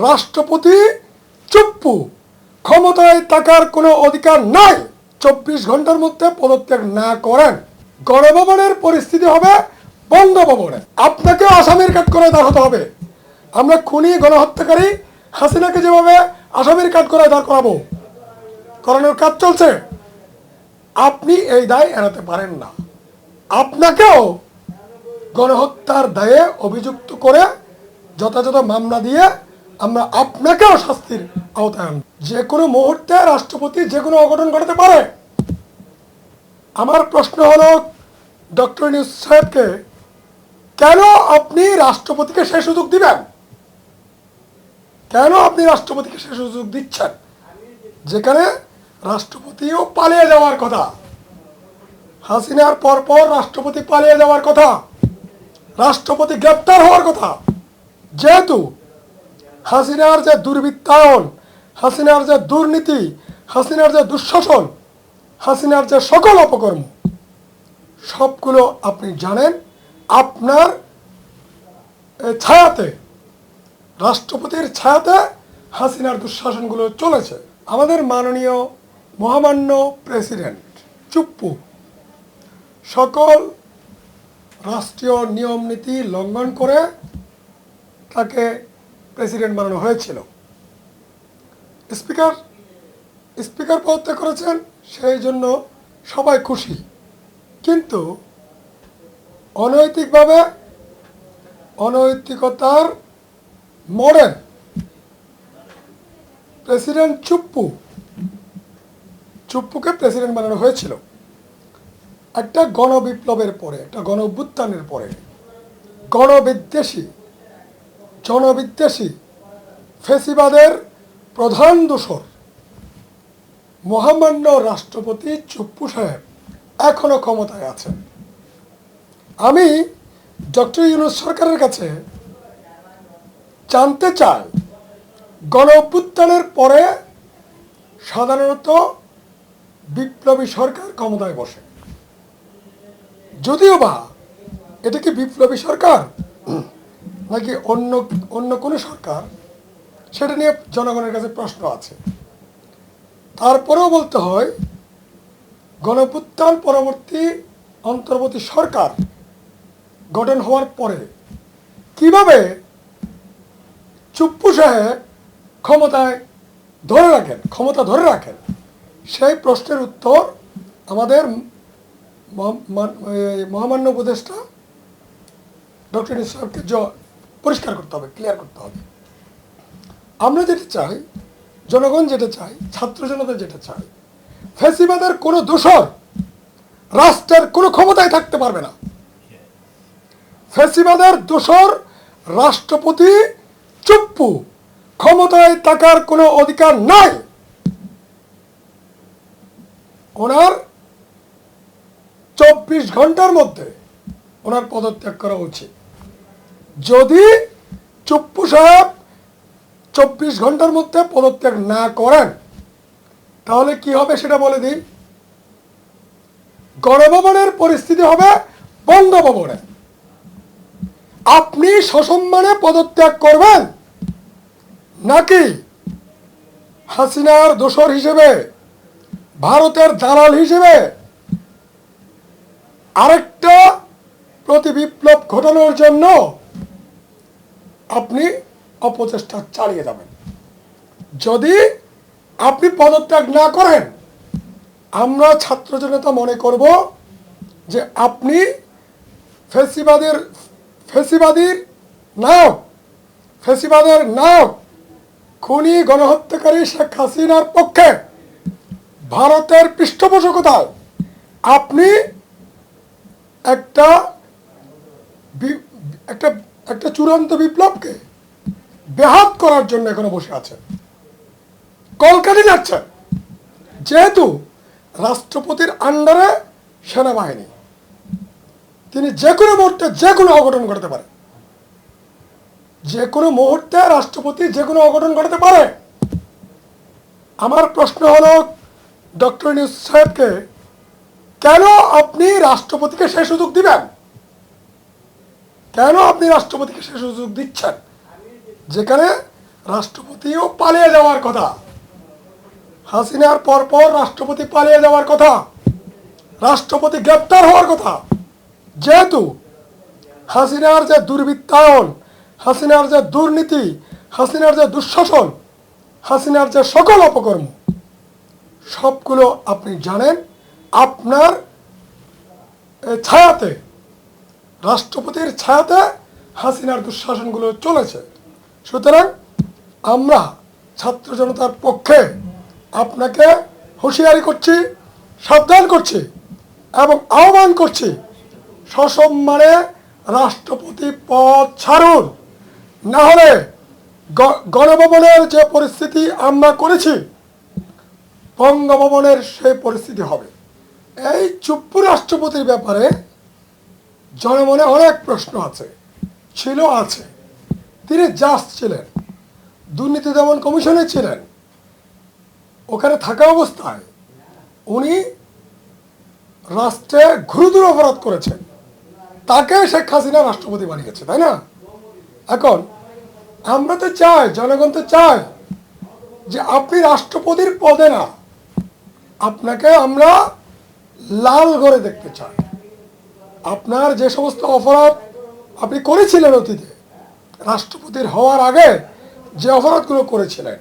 রাষ্ট্রপতি চুপ্পু, ক্ষমতায় থাকার কোনো অধিকার নাই। 24 ঘন্টার মধ্যে পদত্যাগ না করেন, গণভবনের পরিস্থিতি হবে বঙ্গভবনে। আপনাকেও আসামির কাঠগড়ায় দাঁড় হতে হবে। আমরা খুনি গণহত্যাকারী হাসিনাকে যেভাবে আসামির কাঠগড়ায় দাঁড় করানোর কাজ চলছে, আপনি এই দায় এড়াতে পারেন না। আপনাকেও গণহত্যার দায়ে অভিযুক্ত করে যথাযথ মামলা দিয়ে আমরা আপনাকেও শাস্তির আওতায় আনব। যে কোনো মুহূর্তে রাষ্ট্রপতি যে কোনো অঘটন ঘটাতে পারে। আমার প্রশ্ন হলো ডক্টর ইউনূস সাহেবকে, কেন আপনি রাষ্ট্রপতিকে সেই সুযোগ দিবেন? কেন আপনি রাষ্ট্রপতিকে সেই সুযোগ দিচ্ছেন, যেখানে রাষ্ট্রপতিও পালিয়ে যাওয়ার কথা? হাসিনার পরপর রাষ্ট্রপতি পালিয়ে যাওয়ার কথা, রাষ্ট্রপতি গ্রেপ্তার হওয়ার কথা। যেহেতু হাসিনার যে দুর্বৃত্তায়ন, হাসিনার যে দুর্নীতি, হাসিনার যে দুঃশাসন, হাসিনার যে সকল অপকর্ম, সবগুলো আপনি জানেন। আপনার ছায়াতে, রাষ্ট্রপতির ছায়াতে হাসিনার দুঃশাসনগুলো চলেছে। আমাদের মাননীয় মহামান্য প্রেসিডেন্ট চুপ্পু সকল রাষ্ট্রীয় নিয়ম নীতি লঙ্ঘন করে তাকে প্রেসিডেন্ট বানানো হয়েছিল। স্পিকার পদত্যাগ করেছেন, সেই জন্য সবাই খুশি। কিন্তু অনৈতিকভাবে, অনৈতিকতার মডেল প্রেসিডেন্ট চুপ্পুকে প্রেসিডেন্ট বানানো হয়েছিল একটা গণবিপ্লবের পরে, একটা গণ অভ্যুত্থানের পরে। জনবিদ্বেষী ফেসিবাদের প্রধান দোসর মহামান্য রাষ্ট্রপতি চুপ্পু সাহেব এখনো ক্ষমতায় আছেন। আমি ডক্টর ইউনূস সরকারের কাছে জানতে চাই, গণ অভ্যুত্থানের পরে সাধারণত বিপ্লবী সরকার ক্ষমতায় বসে, যদিও বা এটা কি বিপ্লবী সরকার নাকি অন্য কোনো সরকার, সেটা নিয়ে জনগণের কাছে প্রশ্ন আছে। তারপরেও বলতে হয়, গণঅভ্যুত্থান পরবর্তী অন্তর্বর্তী সরকার গঠন হওয়ার পরে কিভাবে চুপ্পু সাহেব ক্ষমতা ধরে রাখেন, সেই প্রশ্নের উত্তর আমাদের মহামান্য উপদেষ্টা ডক্টর ইউনূস সাহেবকে পরিষ্কার করতে হবে, ক্লিয়ার করতে হবে। আমরা যেটা চাই, জনগণ যেটা চাই, ছাত্র জনতা যেটা চাই, ফ্যাসিবাদের কোনো দোসর রাষ্ট্রের কোনো ক্ষমতায় থাকতে পারবে না। ফ্যাসিবাদের দোসর রাষ্ট্রপতি চুপ্পু, ক্ষমতায় থাকার কোনো অধিকার নাই। ওনার 24 ঘন্টার মধ্যে ওনার পদত্যাগ করা উচিত। যদি চুপ্পু সাহেব 24 ঘন্টার মধ্যে পদত্যাগ না করেন, তাহলে কি হবে সেটা বলে দিই। গণভবনের পরিস্থিতি হবে বঙ্গভবনে। আপনি সসম্মানে পদত্যাগ করবেন, নাকি হাসিনার দোসর হিসেবে, ভারতের দালাল হিসেবে আরেকটা প্রতিবিপ্লব ঘটানোর জন্য আপনি অপচেষ্টা চালিয়ে যাবেন? যদি আপনি পদত্যাগ না করেন, আমরা ছাত্র জনতা মনে করব যে আপনি ফ্যাসিবাদের নায়ক খুনি গণহত্যাকারী শেখ হাসিনার পক্ষে ভারতের পৃষ্ঠপোষকতায় আপনি একটা চূড়ান্ত বিপ্লবকে ব্যাহত করার জন্য এখনো বসে আছেন, কলকাতা যাচ্ছেন। যেহেতু রাষ্ট্রপতির আন্ডারে সেনাবাহিনী, তিনি যে কোনো মুহূর্তে যে কোনো অঘটন ঘটাতে পারে, যে কোনো মুহূর্তে রাষ্ট্রপতি যে কোনো অঘটন ঘটাতে পারে। আমার প্রশ্ন হলো ডক্টর ইউনূস সাহেবকে, কেন আপনি রাষ্ট্রপতিকে সেই সুযোগ দিবেন? কেন আপনি রাষ্ট্রপতিকে সেই সুযোগ দিচ্ছেন, যেখানে রাষ্ট্রপতিও পালিয়ে যাওয়ার কথা, হাসিনার পরপর রাষ্ট্রপতি পালিয়ে যাওয়ার কথা, রাষ্ট্রপতি গ্রেপ্তার হওয়ার কথা। যেহেতু হাসিনার যে দুর্বৃত্তায়ন, হাসিনার যে দুর্নীতি, হাসিনার যে দুঃশাসন, হাসিনার যে সকল অপকর্ম, সবগুলো আপনি জানেন। আপনার ছায়াতে, রাষ্ট্রপতির ছায়াতে হাসিনার দুঃশাসনগুলো চলেছে। সুতরাং আমরা ছাত্র জনতার পক্ষে আপনাকে হুঁশিয়ারি করছি, সাবধান করছি এবং আহ্বান করছি, সসম্মানে রাষ্ট্রপতি পদ ছাড়ুন। না হলে গণভবনের যে পরিস্থিতি আমরা করেছি, বঙ্গভবনের সেই পরিস্থিতি হবে। এই চুপ্পু রাষ্ট্রপতির ব্যাপারে জনমনে অনেক প্রশ্ন আছে, ছিল, আছে। তিনি জাজ ছিলেন, দুর্নীতি দমন কমিশনে ছিলেন। ওখানে থাকা অবস্থায় উনি রাষ্ট্রে ঘুরুদুর অপরাধ করেছেন, তাকে শেখ হাসিনা রাষ্ট্রপতি বানিয়েছে, তাই না? এখন আমরা তো চাই, জনগণ তো চায় যে আপনি রাষ্ট্রপতির পদে না, আপনাকে আমরা লাল ঘরে দেখতে চাই। আপনার যে সমস্ত অপরাধ আপনি করেছিলেন অতীতে, রাষ্ট্রপতির হওয়ার আগে যে অপরাধগুলো করেছিলেন,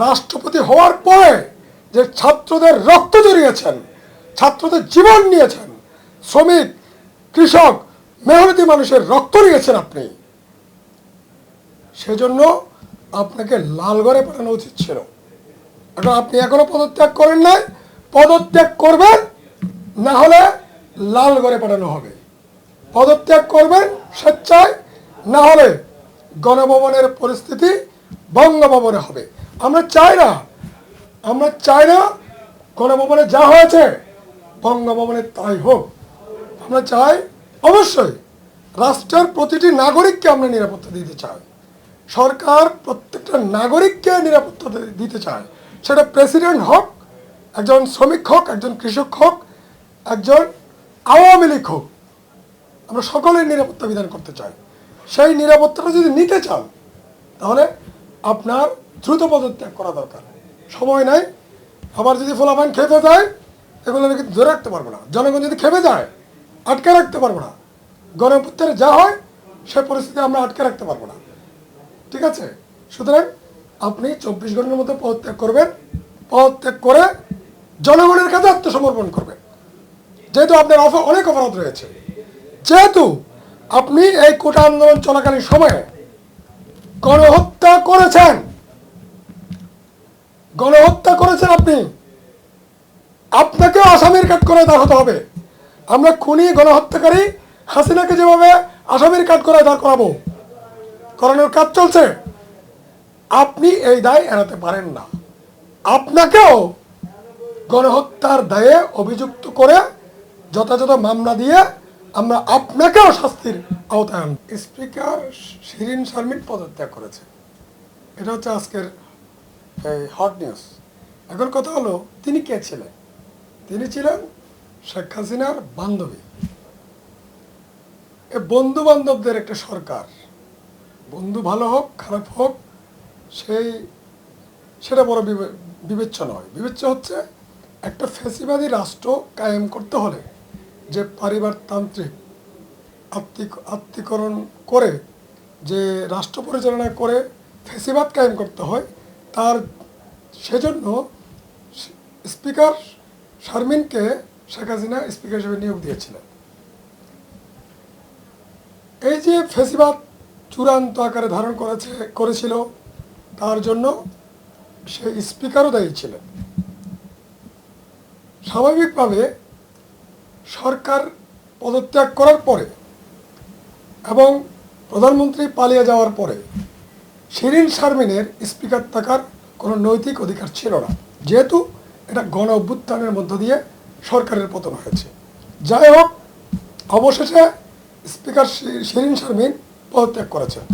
রাষ্ট্রপতি হওয়ার পরে যে ছাত্রদের রক্ত জড়িয়েছেন, ছাত্রদের জীবন নিয়েছেন, শ্রমিক, কৃষক, মেহনতি মানুষের রক্ত নিয়েছেন আপনি, সেজন্য আপনাকে লালঘরে পাঠানো উচিত ছিল। এখন আপনি এখনো পদত্যাগ করেন নাই, পদত্যাগ করবেন, না হলে লালঘরে পাঠানো হবে। পদত্যাগ করবেন স্বেচ্ছায়, না হলে গণভবনের পরিস্থিতি বঙ্গভবনে হবে। আমরা চাই না গণভবনে যা হয়েছে বঙ্গভবনে তাই হোক। আমরা চাই অবশ্যই রাষ্ট্রের প্রতিটি নাগরিককে আমরা নিরাপত্তা দিতে চাই। সরকার প্রত্যেকটা নাগরিককে নিরাপত্তা দিতে চায়, সেটা প্রেসিডেন্ট হোক, একজন শ্রমিক হোক, একজন কৃষক হোক, একজন আওয়ামী লীগ হোক। আমরা সকলের নিরাপত্তা বিধান করতে চাই। সেই নিরাপত্তাটা যদি নিতে চান, তাহলে আপনার দ্রুত পদত্যাগ করা দরকার। সময় নাই। আবার যদি ফলাফল খেপে যায়, এগুলো কিন্তু ধরে রাখতে পারবো না। জনগণ যদি খেপে যায়, আটকে রাখতে পারবো না। গণভুত্থানে যা হয় সে পরিস্থিতি আমরা আটকে রাখতে পারবো না। ঠিক আছে? সুতরাং আপনি 24 ঘন্টার মধ্যে পদত্যাগ করবেন। পদত্যাগ করে জনগণের কাছে আত্মসমর্পণ করবেন। যেহেতু আপনার অনেক অপরাধ রয়েছে, যেহেতু আপনি এই কোটা আন্দোলন চলাকালীন সময়ে গণহত্যা করেছেন, আপনি, আপনাকেও আসামির কাঠ করে দাঁড়াতে হবে। আমরা খুনি, গণহত্যাকারী হাসিনাকে যেভাবে আসামির কাঠ করে দাঁড় করানোর কাজ চলছে, আপনি এই দায় এড়াতে পারেন না। আপনাকেও গণহত্যার দায়ে অভিযুক্ত করে যথাযথ মামলা দিয়ে আমরা আপনাকেও শাস্তির আওতায় আনব। স্পিকার শিরিন শারমিন পদত্যাগ করেছে, এটা হচ্ছে আজকের হট নিউজ। এখন কথা হলো, তিনি কে ছিলেন? তিনি ছিলেন শেখ হাসিনার বান্ধবী। এ বন্ধু বান্ধবদের একটা সরকার, বন্ধু ভালো হোক খারাপ হোক সেটা বড় বিবেচ্য নয়। বিবেচ্য হচ্ছে একটা ফ্যাসিবাদী রাষ্ট্র কায়েম করতে হলে যে পারিবারতান্ত্রিক আত্মীকরণ করে যে রাষ্ট্র পরিচালনা করে ফ্যাসিবাদ কায়েম করতে হয়, তার সেজন্য স্পিকার শারমিনকে শেখ হাসিনা স্পিকার হিসেবে নিয়োগ দিয়েছিলেন। এই যে ফ্যাসিবাদ চূড়ান্ত আকারে ধারণ করেছিল, তার জন্য সেই স্পিকারও দায়ী ছিলেন। স্বাভাবিকভাবে সরকার পদত্যাগ করার পরে এবং প্রধানমন্ত্রী পালিয়ে যাওয়ার পরে শিরিন শারমিনের স্পিকার থাকার কোনো নৈতিক অধিকার ছিল না, যেহেতু এটা গণ অভ্যুত্থানের মধ্য দিয়ে সরকারের পতন হয়েছে। যাই হোক, অবশেষে স্পিকার শিরিন শারমিন পদত্যাগ করেছেন।